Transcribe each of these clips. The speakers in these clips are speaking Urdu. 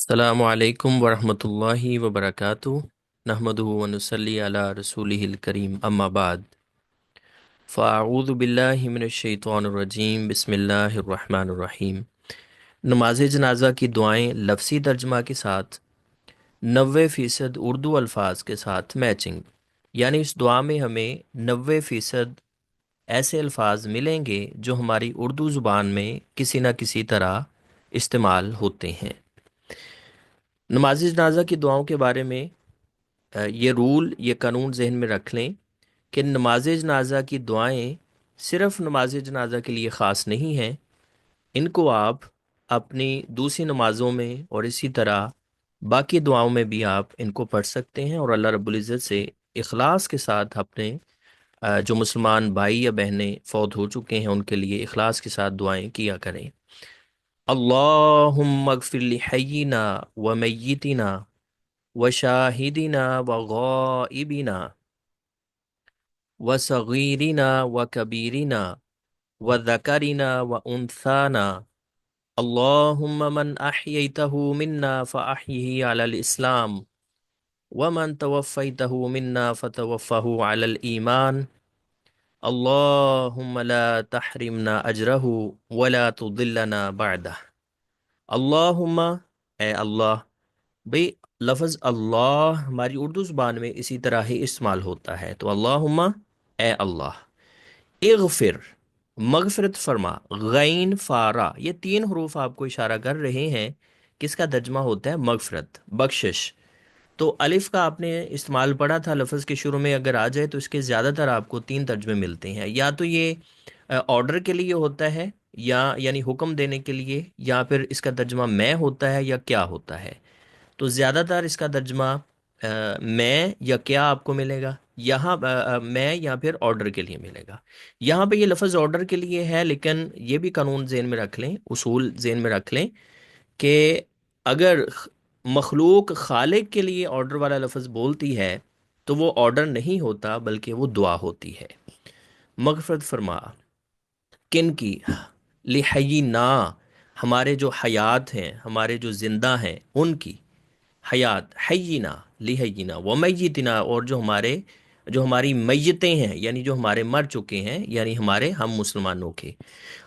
السلام علیکم ورحمۃ اللہ وبرکاتہ نحمدہ ونصلی علی رسولہ الکریم اما بعد فاعوذ باللہ من الشیطان الرجیم بسم اللہ الرحمن الرحیم۔ نماز جنازہ کی دعائیں لفظی ترجمہ کے ساتھ 90% اردو الفاظ کے ساتھ میچنگ، یعنی اس دعا میں ہمیں 90% ایسے الفاظ ملیں گے جو ہماری اردو زبان میں کسی نہ کسی طرح استعمال ہوتے ہیں۔ نماز جنازہ کی دعاؤں کے بارے میں یہ قانون ذہن میں رکھ لیں کہ نماز جنازہ کی دعائیں صرف نماز جنازہ کے لیے خاص نہیں ہیں۔ ان کو آپ اپنی دوسری نمازوں میں اور اسی طرح باقی دعاؤں میں بھی آپ ان کو پڑھ سکتے ہیں، اور اللہ رب العزت سے اخلاص کے ساتھ اپنے جو مسلمان بھائی یا بہنیں فوت ہو چکے ہیں ان کے لیے اخلاص کے ساتھ دعائیں کیا کریں۔ اللہم اغفر لحینا ومیتنا وشاہدنا وغائبنا وصغیرنا وکبیرنا وذکرنا وانثانا اللہم من احییتہ منا فاحیہ علی الاسلام ومن توفیتہ منا فتوفہ علی الایمان اللہم لا تحرمنا اجرہ ولا تضلنا بعدہ۔ اللہم، اے اللہ، بھئی لفظ اللہ ہماری اردو زبان میں اسی طرح ہی استعمال ہوتا ہے، تو اللہم، اے اللہ، اغفر، مغفرت فرما، غین فارا، یہ تین حروف آپ کو اشارہ کر رہے ہیں کس کا ترجمہ ہوتا ہے؟ مغفرت، بخشش۔ تو الف کا آپ نے استعمال پڑھا تھا لفظ کے شروع میں، اگر آ جائے تو اس کے زیادہ تر آپ کو تین ترجمے ملتے ہیں، یا تو یہ آرڈر کے لیے ہوتا ہے، یا یعنی حکم دینے کے لیے، یا پھر اس کا ترجمہ میں ہوتا ہے یا کیا ہوتا ہے۔ تو زیادہ تر اس کا ترجمہ میں یا کیا آپ کو ملے گا، یہاں میں یا پھر آرڈر کے لیے ملے گا۔ یہاں پہ یہ لفظ آرڈر کے لیے ہے، لیکن یہ بھی قانون ذہن میں رکھ لیں، اصول ذہن میں رکھ لیں کہ اگر مخلوق خالق کے لیے آرڈر والا لفظ بولتی ہے تو وہ آرڈر نہیں ہوتا بلکہ وہ دعا ہوتی ہے۔ مغفرت فرما، کن کی؟ لحینا، ہمارے جو حیات ہیں، ہمارے جو زندہ ہیں ان کی حیات، حینا لحینا ومیتنا، اور جو ہماری میتیں ہیں یعنی جو ہمارے مر چکے ہیں، یعنی ہمارے ہم مسلمانوں کے۔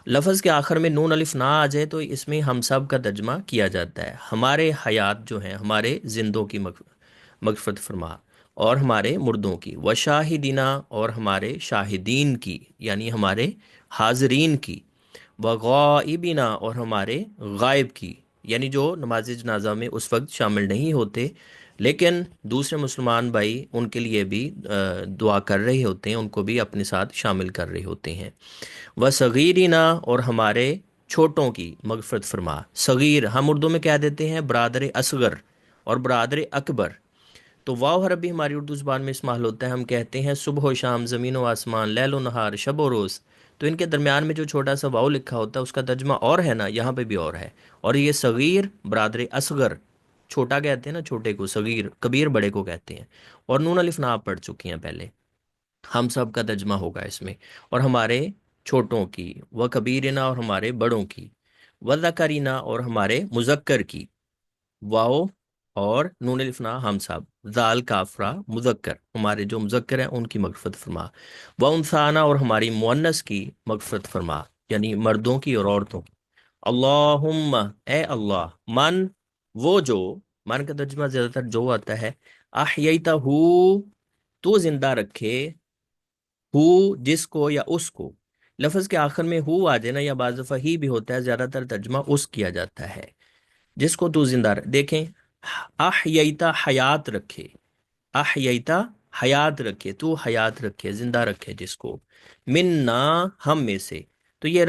لفظ کے آخر میں نون الف نہ آ جائے تو اس میں ہم سب کا ترجمہ کیا جاتا ہے۔ ہمارے حیات جو ہیں، ہمارے زندوں کی مغفرت فرما، اور ہمارے مردوں کی، وشاہدینہ، اور ہمارے شاہدین کی یعنی ہمارے حاضرین کی، وغائبینہ، اور ہمارے غائب کی یعنی جو نماز جنازہ میں اس وقت شامل نہیں ہوتے لیکن دوسرے مسلمان بھائی ان کے لیے بھی دعا کر رہے ہوتے ہیں، ان کو بھی اپنے ساتھ شامل کر رہے ہوتے ہیں۔ وصغیرنا، اور ہمارے چھوٹوں کی مغفرت فرما۔ صغیر ہم اردو میں کہہ دیتے ہیں برادر اصغر اور برادر اکبر، تو واو حرف بھی ہماری اردو زبان میں استعمال ہوتا ہے۔ ہم کہتے ہیں صبح و شام، زمین و آسمان، لیل و نہار، شب و روز، تو ان کے درمیان میں جو چھوٹا سا واو لکھا ہوتا ہے اس کا ترجمہ اور ہے نا، یہاں پہ بھی اور ہے۔ اور یہ صغیر برادر اصغر، چھوٹا کہتے ہیں نا چھوٹے کو، صغیر کبیر بڑے کو کہتے ہیں۔ اور نون الف نہ آپ پڑھ چکی ہیں پہلے، ہم سب کا ترجمہ ہوگا اس میں، اور ہمارے چھوٹوں کی، و کبیرنا، اور ہمارے بڑوں کی، و ذکرنا، اور ہمارے مذکر کی، واؤ اور نون الف نہ ہم سب، ذال کافرہ مذکر، ہمارے جو مذکر ہیں ان کی مغفرت فرما، و انثانا، اور ہماری مؤنث کی مغفرت فرما یعنی مردوں کی اور عورتوں کی۔ اللہم، اے اللہ، من، وہ جو، من کا ترجمہ زیادہ تر جو آتا ہے، احییتہ، تو زندہ رکھے، ہو جس کو یا اس کو، لفظ کے آخر میں ہو آ جائے نا، یا بعض دفعہ ہی بھی ہوتا ہے، زیادہ تر ترجمہ اس کیا جاتا ہے، جس کو تو زندہ دیکھیں، احییتا حیات رکھے، احییتا حیات رکھے، تو حیات رکھے، زندہ رکھے جس کو، مننا ہم میں سے۔ تو یہ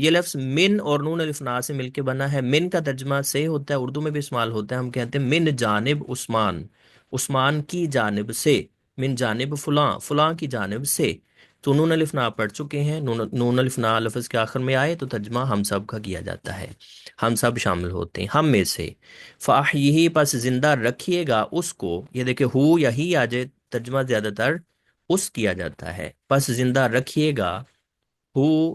لفظ من اور نون الف نا سے مل کے بنا ہے۔ من کا ترجمہ سے ہوتا ہے، اردو میں بھی استعمال ہوتا ہے، ہم کہتے ہیں من جانب عثمان، عثمان کی جانب سے، من جانب فلاں، فلاں کی جانب سے۔ تو نون الف نا پڑھ چکے ہیں، نون الف نا لفظ کے آخر میں آئے تو ترجمہ ہم سب کا کیا جاتا ہے، ہم سب شامل ہوتے ہیں، ہم میں سے۔ فاحیہ، پس زندہ رکھیے گا اس کو، یہ دیکھیں ہو یا ہی آ جائے ترجمہ زیادہ تر اس کیا جاتا ہے، پس زندہ رکھیے گا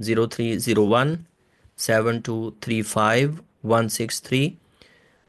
0301 7235 163।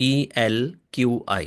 ELQI,